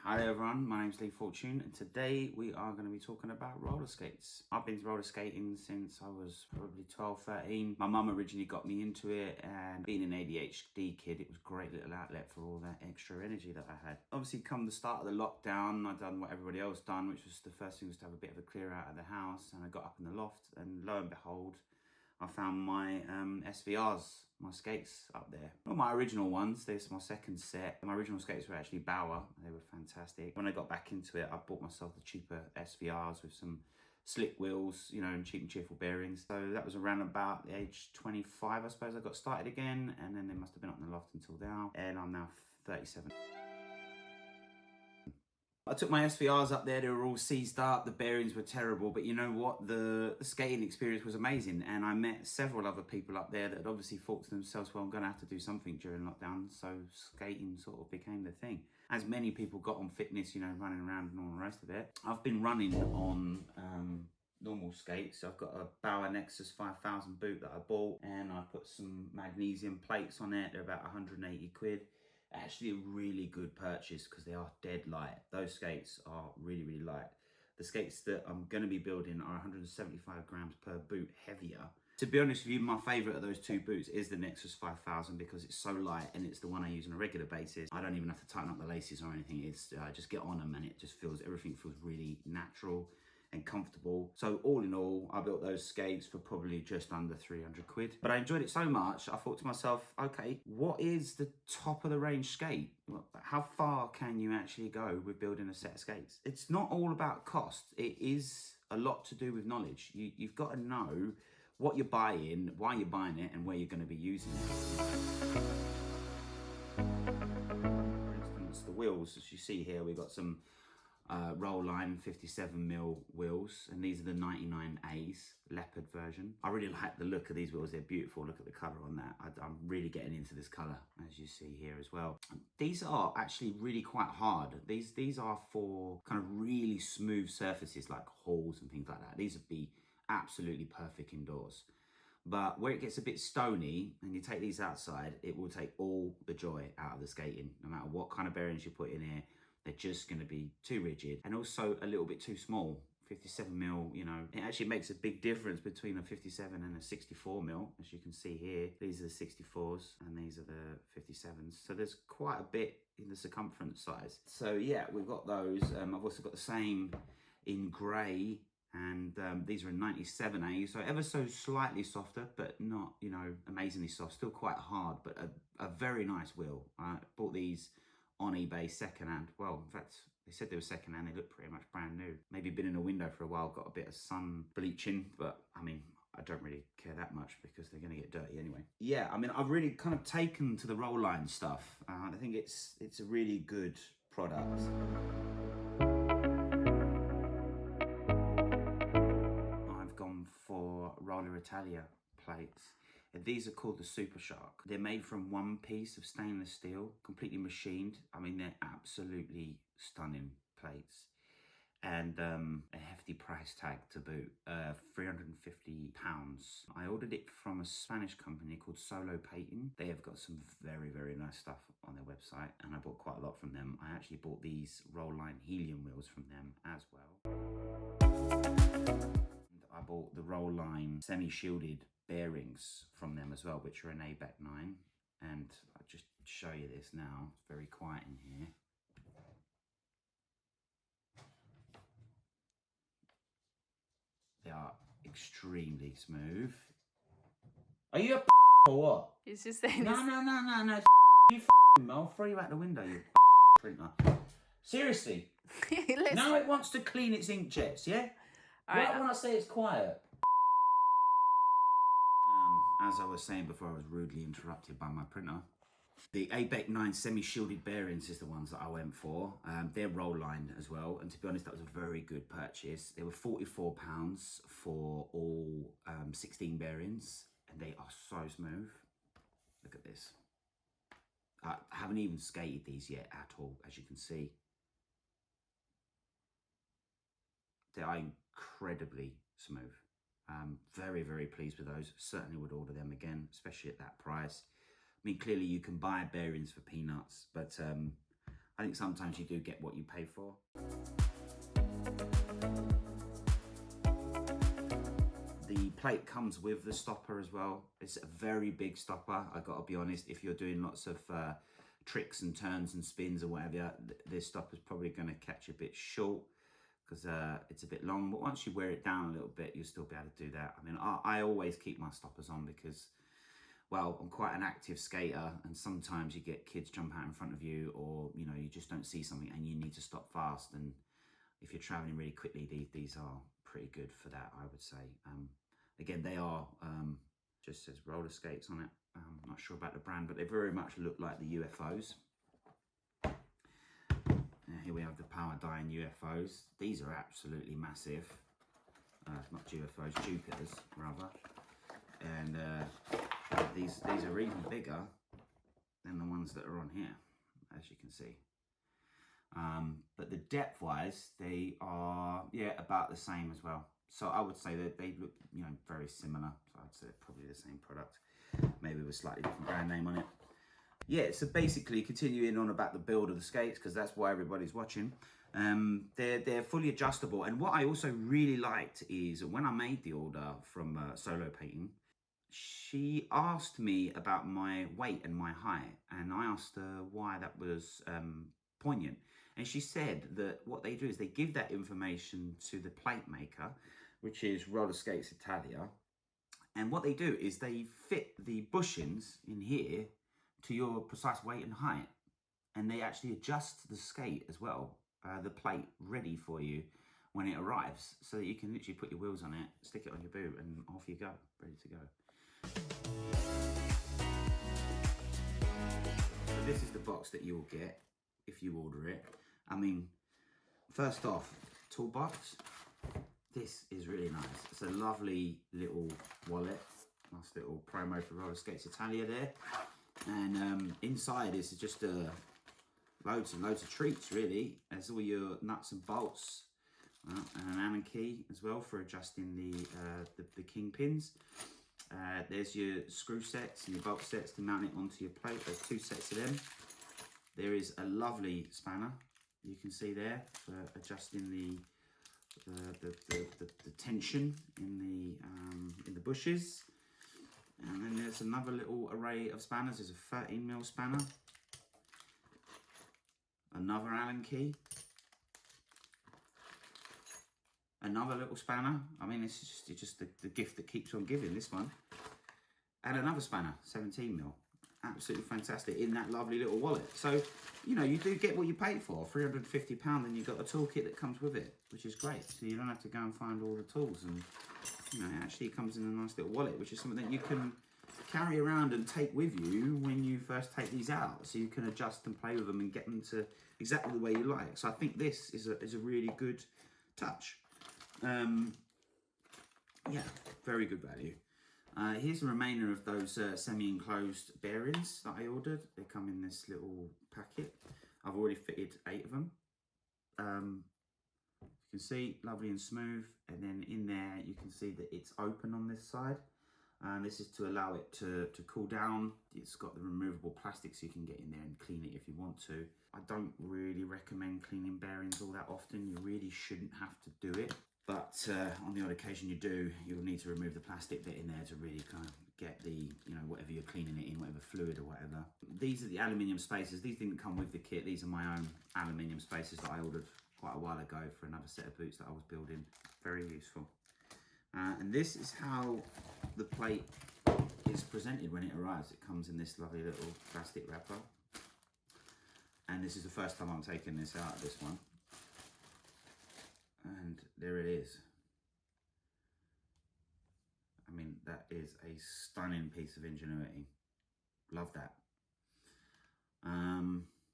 Hi everyone, my name's Lee Fortune and today we are going to be talking about roller skates. I've been roller skating since I was probably 12, 13. My mum originally got me into it, and being an ADHD kid, it was a great little outlet for all that extra energy that I had. Obviously come the start of the lockdown, I done what everybody else done, which was the first thing was to have a bit of a clear out of the house, and I got up in the loft and lo and behold, I found my SVRs, my skates up there. Not my original ones, there's my second set. My original skates were actually Bauer, they were fantastic. When I got back into it, I bought myself the cheaper SVRs with some slick wheels, you know, and cheap and cheerful bearings. So that was around about the age 25, I suppose I got started again, and then they must have been up in the loft until now, and I'm now 37. I took my SVRs up there, they were all seized up, the bearings were terrible, but you know what, the skating experience was amazing, and I met several other people up there that had obviously thought to themselves, well, I'm going to have to do something during lockdown, so skating sort of became the thing. As many people got on fitness, you know, running around and all the rest of it. I've been running on normal skates. I've got a Bauer Nexus 5000 boot that I bought, and I put some magnesium plates on it, they're about 180 quid. Actually a really good purchase because they are dead light. Those skates are really, really light. The skates that I'm going to be building are 175 grams per boot heavier. To be honest with you, my favourite of those two boots is the Nexus 5000 because it's so light and it's the one I use on a regular basis. I don't even have to tighten up the laces or anything. It's just get on them and it just feels, everything feels really natural and comfortable. So all in all, I built those skates for probably just under 300 quid. But I enjoyed it so much, I thought to myself, okay, what is the top of the range skate? How far can you actually go with building a set of skates? It's not all about cost. It is a lot to do with knowledge. You've got to know what you're buying, why you're buying it, and where you're going to be using it. For instance, the wheels, as you see here, we've got some Rollline 57mm wheels, and these are the 99As leopard version. I really like the look of these wheels, they're beautiful. Look at the colour on that. I'm really getting into this colour, as you see here as well. These are actually really quite hard. These are for kind of really smooth surfaces like halls and things like that. These would be absolutely perfect indoors. But where it gets a bit stony and you take these outside, it will take all the joy out of the skating. No matter what kind of bearings you put in here, they're just going to be too rigid and also a little bit too small. 57mm, you know, it actually makes a big difference between a 57 and a 64mm. As you can see here, these are the 64s and these are the 57s. So there's quite a bit in the circumference size. So yeah, we've got those. I've also got the same in grey, and these are a 97A, so ever so slightly softer, but not, you know, amazingly soft. Still quite hard, but a very nice wheel. I bought these on eBay secondhand. Well, in fact, they said they were secondhand. They look pretty much brand new. Maybe been in a window for a while, got a bit of sun bleaching, but I mean, I don't really care that much because they're going to get dirty anyway. Yeah, I mean, I've really kind of taken to the Rollline stuff. I think it's a really good product. For Roller Italia plates. These are called the Super Shark. They're made from one piece of stainless steel, completely machined. I mean, they're absolutely stunning plates. And a hefty price tag to boot, £350. I ordered it from a Spanish company called Solo Painting. They have got some very, very nice stuff on their website, and I bought quite a lot from them. I actually bought these Rollline helium wheels from them as well. I bought the Rollline semi-shielded bearings from them as well, which are an ABEC 9. And I'll just show you this now. It's very quiet in here. They are extremely smooth. Are you a or what? He's just saying No. You I'll throw you out the window, you printer. Seriously. Now it wants to clean its inkjets, yeah? Right when I say it's quiet. As I was saying before, I was rudely interrupted by my printer. The ABEC 9 semi-shielded bearings is the ones that I went for. They're Rollline as well, and to be honest, that was a very good purchase. They were £44 for all 16 bearings, and they are so smooth. Look at this. I haven't even skated these yet at all, as you can see. They are incredibly smooth. Very, very pleased with those. Certainly would order them again, especially at that price. I mean, clearly you can buy bearings for peanuts, but I think sometimes you do get what you pay for. The plate comes with the stopper as well. It's a very big stopper, I gotta be honest. If you're doing lots of tricks and turns and spins or whatever, this stopper's probably gonna catch a bit short because it's a bit long, but once you wear it down a little bit, you'll still be able to do that. I mean, I always keep my stoppers on because, well, I'm quite an active skater, and sometimes you get kids jump out in front of you, or you know, you just don't see something and you need to stop fast. And if you're traveling really quickly, these are pretty good for that, I would say. Again, they are just says roller skates on it. I'm not sure about the brand, but they very much look like the UFOs. Here we have the Powerdyne UFOs. These are absolutely massive. Not UFOs, Jupiters rather. And these are even bigger than the ones that are on here, as you can see. But the depth-wise, they are about the same as well. So I would say that they look, you know, very similar. So I'd say probably the same product, maybe with a slightly different brand name on it. Yeah, so basically continuing on about the build of the skates, because that's why everybody's watching. They're fully adjustable, and what I also really liked is when I made the order from Solo Painting, she asked me about my weight and my height, and I asked her why that was poignant. And she said that what they do is they give that information to the plate maker, which is Roller Skates Italia. And what they do is they fit the bushings in here to your precise weight and height. And they actually adjust the skate as well, the plate, ready for you when it arrives, so that you can literally put your wheels on it, stick it on your boot, and off you go, ready to go. So this is the box that you'll get if you order it. I mean, first off, toolbox. This is really nice. It's a lovely little wallet. Nice little promo for Roller Skates Italia there. And inside is just loads and loads of treats, really. There's all your nuts and bolts. And an Allen key as well for adjusting the kingpins. There's your screw sets and your bolt sets to mount it onto your plate. There's 2 sets of them. There is a lovely spanner you can see there for adjusting the tension in the bushes. And then there's another little array of spanners. There's a 13mm spanner, another Allen key, another little spanner. I mean, it's just the gift that keeps on giving, this one. And another spanner, 17mm. Absolutely fantastic in that lovely little wallet. So, you know, you do get what you pay for, £350, and you've got a toolkit that comes with it, which is great. So you don't have to go and find all the tools, and you know, it actually comes in a nice little wallet, which is something that you can carry around and take with you when you first take these out, so you can adjust and play with them and get them to exactly the way you like. So I think this is a really good touch. Yeah, very good value. Here's the remainder of those semi-enclosed bearings that I ordered. They come in this little packet. I've already fitted 8 of them. You can see, lovely and smooth. And then in there, you can see that it's open on this side. And this is to allow it to cool down. It's got the removable plastic, so you can get in there and clean it if you want to. I don't really recommend cleaning bearings all that often. You really shouldn't have to do it. But on the odd occasion you do, you'll need to remove the plastic bit in there to really kind of get the, you know, whatever you're cleaning it in, whatever fluid or whatever. These are the aluminium spacers. These didn't come with the kit. These are my own aluminium spacers that I ordered quite a while ago for another set of boots that I was building. Very useful. And this is how the plate is presented when it arrives. It comes in this lovely little plastic wrapper. And this is the first time I'm taking this out of this one. And there it is. I mean, that is a stunning piece of ingenuity. Love that.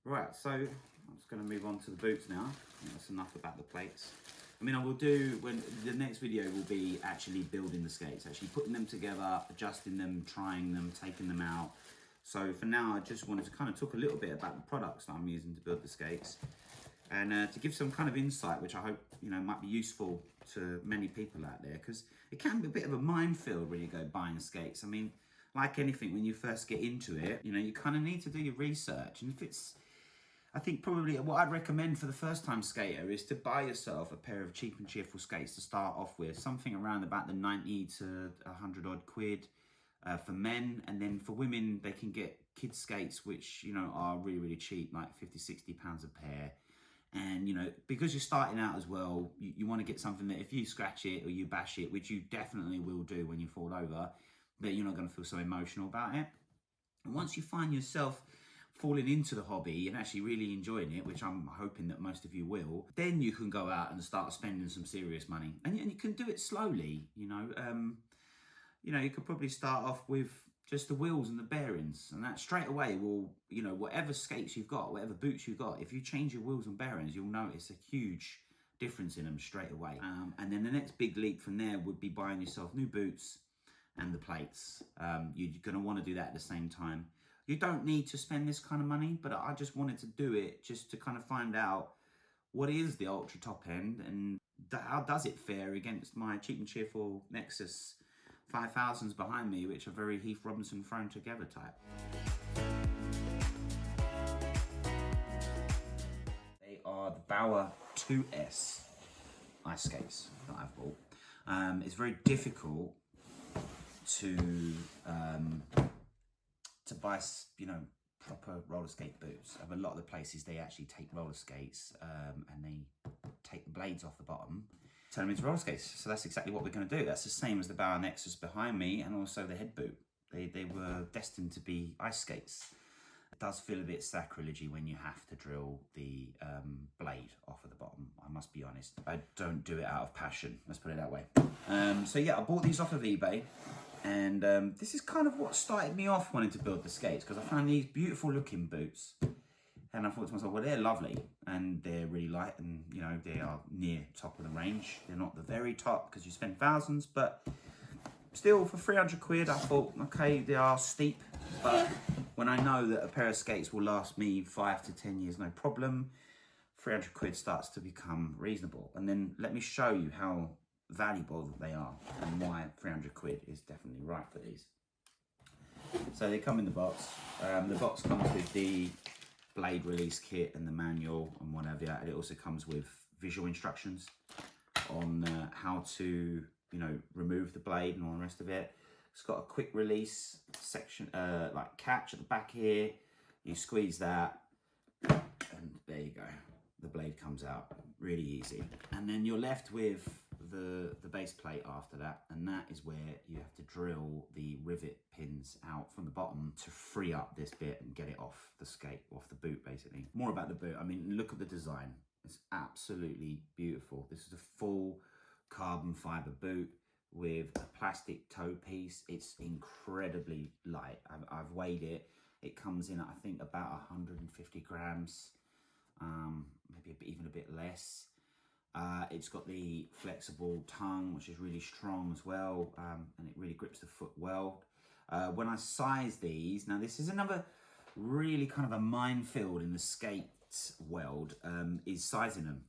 Right, so I'm just going to move on to the boots now. That's enough about the plates. I mean, I will do, when the next video will be actually building the skates, actually putting them together, adjusting them, trying them, taking them out. So for now, I just wanted to kind of talk a little bit about the products that I'm using to build the skates. And to give some kind of insight, which I hope, you know, might be useful to many people out there, because it can be a bit of a minefield when you go buying skates. I mean, like anything, when you first get into it, you know, you kind of need to do your research. And if it's, I think probably what I'd recommend for the first time skater is to buy yourself a pair of cheap and cheerful skates to start off with, something around about the 90 to 100 odd quid for men, and then for women they can get kids skates which, you know, are really, really cheap, like 50-60 pounds a pair. And, you know, because you're starting out as well, you want to get something that if you scratch it or you bash it, which you definitely will do when you fall over, that you're not going to feel so emotional about it. And once you find yourself falling into the hobby and actually really enjoying it, which I'm hoping that most of you will, then you can go out and start spending some serious money. And you can do it slowly, you know. You could probably start off with just the wheels and the bearings, and that straight away will, you know, whatever skates you've got, whatever boots you've got, if you change your wheels and bearings, you'll notice a huge difference in them straight away. And then the next big leap from there would be buying yourself new boots and the plates. You're going to want to do that at the same time. You don't need to spend this kind of money, but I just wanted to do it just to kind of find out what is the ultra top end and how does it fare against my cheap and cheerful Nexus 5000s behind me, which are very Heath Robinson thrown together type. They are the Bauer 2S ice skates that I've bought. It's very difficult to buy, you know, proper roller skate boots. A lot of the places they actually take roller skates and they take the blades off the bottom, turn them into roller skates. So that's exactly what we're going to do. That's the same as the Bauer Nexus behind me and also the head boot. They were destined to be ice skates. It does feel a bit sacrilege when you have to drill the blade off of the bottom, I must be honest. I don't do it out of passion, let's put it that way. So yeah, I bought these off of eBay. And this is kind of what started me off wanting to build the skates, because I found these beautiful looking boots and I thought to myself, well, they're lovely and they're really light and, you know, they are near top of the range. They're not the very top because you spend thousands, but still for 300 quid, I thought, okay, they are steep, but when I know that a pair of skates will last me 5 to 10 years, no problem, 300 quid starts to become reasonable. And then let me show you how valuable they are and why 300 quid is definitely right for these. So they come in the box. The box comes with the blade release kit and the manual and whatever, and it also comes with visual instructions on how to, you know, remove the blade and all the rest of it. It's got a quick release section, like catch at the back here. You squeeze that and there you go, the blade comes out really easy. And then you're left with the base plate after that, and that is where you have to drill the rivet pins out from the bottom to free up this bit and get it off the skate, off the boot basically. More about the boot, I mean, look at the design. It's absolutely beautiful. This is a full carbon fiber boot with a plastic toe piece. It's incredibly light. I've weighed it. It comes in at, I think, about 150 grams, maybe even a bit less. It's got the flexible tongue, which is really strong as well, and it really grips the foot well. When I size these, now this is another really kind of a minefield in the skate world, is sizing them.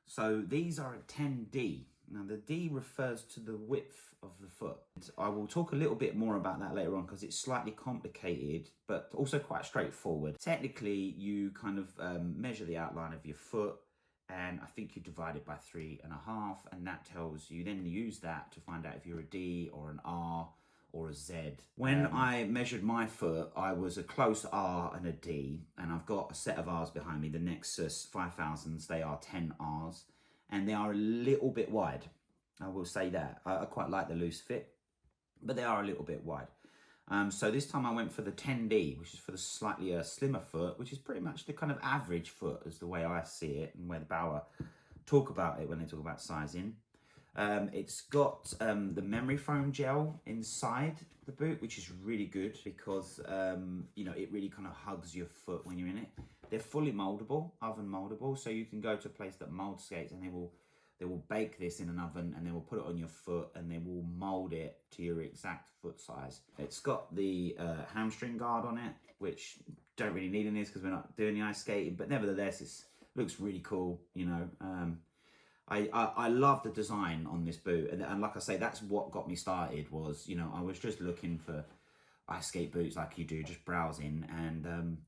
So these are a 10D. Now the D refers to the width of the foot. I will talk a little bit more about that later on because it's slightly complicated, but also quite straightforward. Technically, you kind of measure the outline of your foot, and I think you divide it by 3.5, and that tells you, then use that to find out if you're a D or an R or a Z. When I measured my foot, I was a close R and a D, and I've got a set of Rs behind me, the Nexus 5000s. They are 10 Rs, and they are a little bit wide. I will say that. I quite like the loose fit, but they are a little bit wide. So this time I went for the 10D, which is for the slightly slimmer foot, which is pretty much the kind of average foot is the way I see it and where the Bauer talk about it when they talk about sizing. It's got the memory foam gel inside the boot, which is really good because, you know, it really kind of hugs your foot when you're in it. They're fully moldable, oven moldable, so you can go to a place that molds skates and they will bake this in an oven and they will put it on your foot and they will mold it to your exact foot size. It's got the hamstring guard on it, which don't really need in this because we're not doing the ice skating, but nevertheless, it looks really cool, you know. I love the design on this boot, and like I say, that's what got me started was, you know, I was just looking for ice skate boots like you do, just browsing, and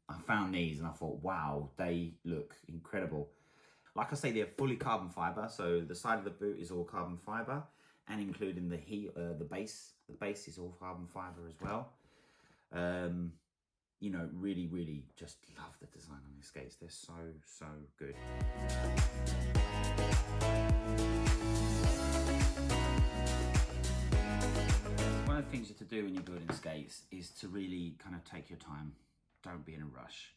I found these and I thought, wow, they look incredible. Like I say, they're fully carbon fiber, so the side of the boot is all carbon fiber, and including the the base. The base is all carbon fiber as well. You know, really, really just love the design on these skates. They're so, so good. One of the things you have to do when you're building skates is to really kind of take your time. Don't be in a rush.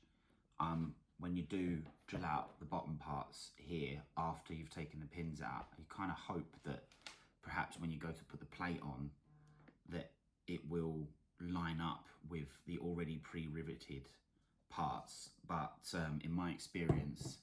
When you do drill out the bottom parts here after you've taken the pins out, you kind of hope that perhaps when you go to put the plate on, that it will line up with the already pre-riveted parts. But in my experience,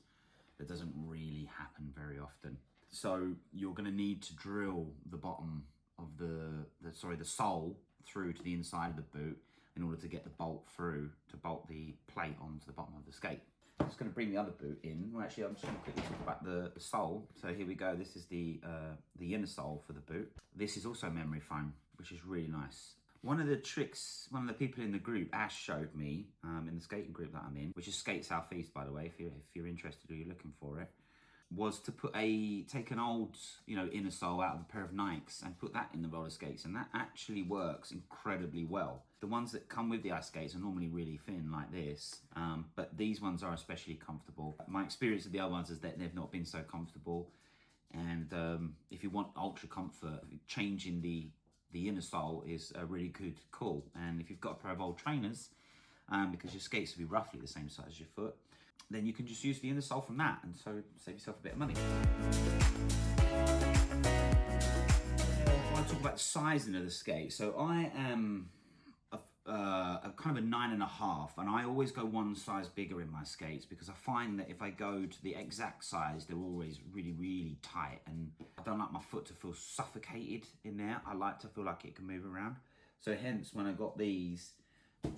that doesn't really happen very often. So you're going to need to drill the bottom of the sole through to the inside of the boot in order to get the bolt through to bolt the plate onto the bottom of the skate. I'm just going to bring the other boot in. Well, actually, I'm just going to quickly talk about the sole. So here we go. This is the inner sole for the boot. This is also memory foam, which is really nice. One of the tricks, one of the people in the group, Ash, showed me in the skating group that I'm in, which is Skate Southeast, by the way, if you're interested or you're looking for it, was to take an old, inner sole out of a pair of Nikes and put that in the roller skates, and that actually works incredibly well. The ones that come with the ice skates are normally really thin like this, but these ones are especially comfortable. My experience with the other ones is that they've not been so comfortable, and if you want ultra comfort, changing the inner sole is a really good call. And if you've got a pair of old trainers, because your skates will be roughly the same size as your foot, then you can just use the inner sole from that, and so save yourself a bit of money. I want to talk about the sizing of the skate. So I am a kind of a 9.5, and I always go one size bigger in my skates because I find that if I go to the exact size, they're always really, really tight, and I don't like my foot to feel suffocated in there. I like to feel like it can move around. So hence, when I got these,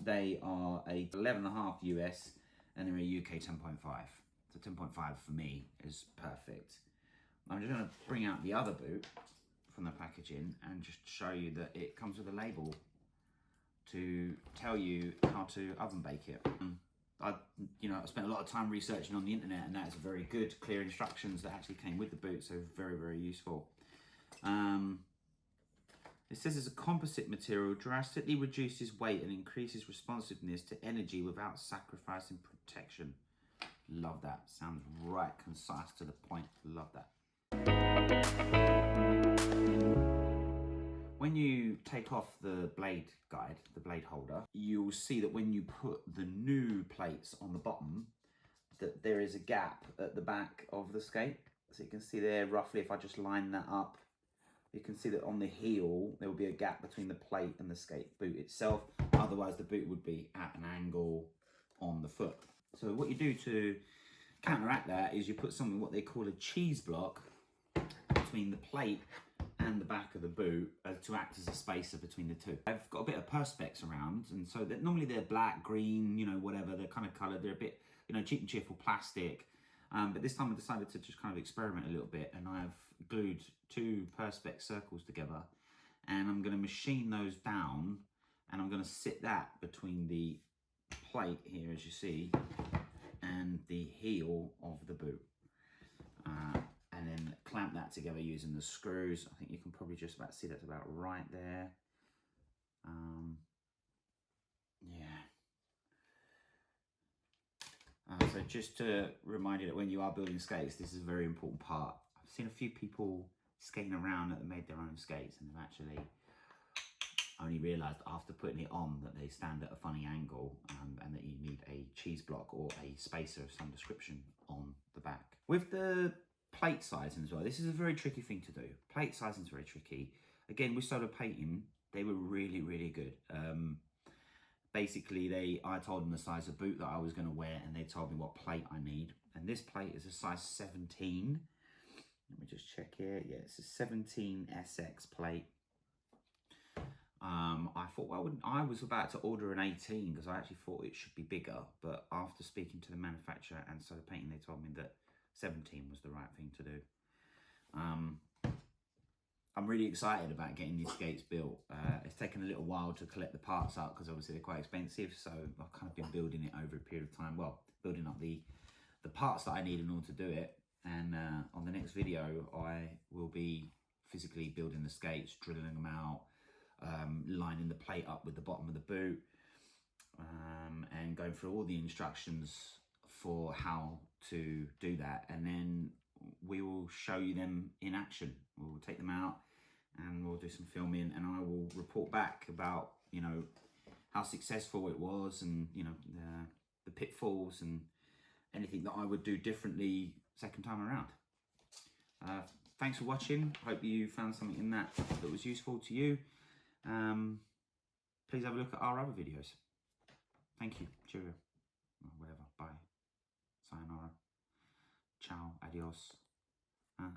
they are a 11.5 US, and they're a UK 10.5. So 10.5 for me is perfect. I'm just going to bring out the other boot from the packaging and just show you that it comes with a label to tell you how to oven bake it. I spent a lot of time researching on the internet, and that is very good, clear instructions that actually came with the boot, so very, very useful. It says it's a composite material, drastically reduces weight and increases responsiveness to energy without sacrificing protection. Love that. Sounds right, concise, to the point. Love that. When you take off the blade guide, the blade holder, you'll see that when you put the new plates on the bottom, that there is a gap at the back of the skate. So you can see there, roughly, if I just line that up, you can see that on the heel, there will be a gap between the plate and the skate boot itself. Otherwise, the boot would be at an angle on the foot. So what you do to counteract that is you put something, what they call a cheese block, between the plate and the back of the boot to act as a spacer between the two. I've got a bit of perspex around, and so that normally they're black, green, whatever, they're kind of coloured. They're a bit, cheap and cheerful plastic. But this time I decided to just kind of experiment a little bit, and I've glued 2 perspex circles together, and I'm going to machine those down, and I'm going to sit that between the plate here, as you see, and the heel of the boot, and then clamp that together using the screws. I think you can probably just about see that's about right there. So just to remind you that when you are building skates, this is a very important part. I've seen a few people skating around that have made their own skates and have actually only realised after putting it on that they stand at a funny angle, and that you need a cheese block or a spacer of some description on the back. With the plate sizing as well, this is a very tricky thing to do. Plate sizing is very tricky. Again, with Solar Painting, they were really, really good. Basically, I told them the size of boot that I was going to wear, and they told me what plate I need. And this plate is a size 17. Let me just check here. Yeah, it's a 17 SX plate. I thought, well, I was about to order an 18 because I actually thought it should be bigger. But after speaking to the manufacturer and Solar Painting, they told me that 17 was the right thing to do. I'm really excited about getting these skates built. It's taken a little while to collect the parts out because obviously they're quite expensive. So I've kind of been building it over a period of time. Well, building up the parts that I need in order to do it. And on the next video, I will be physically building the skates, drilling them out, lining the plate up with the bottom of the boot, and going through all the instructions for how to do that. And then we will show you them in action. We'll take them out and we'll do some filming, and I will report back about, you know, how successful it was, and, you know, the pitfalls and anything that I would do differently second time around. Thanks for watching. Hope you found something in that was useful to you. Please have a look at our other videos. Thank you. Cheerio. Or whatever. Bye. Sayonara. Ciao. Adios.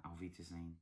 Auf Wiedersehen.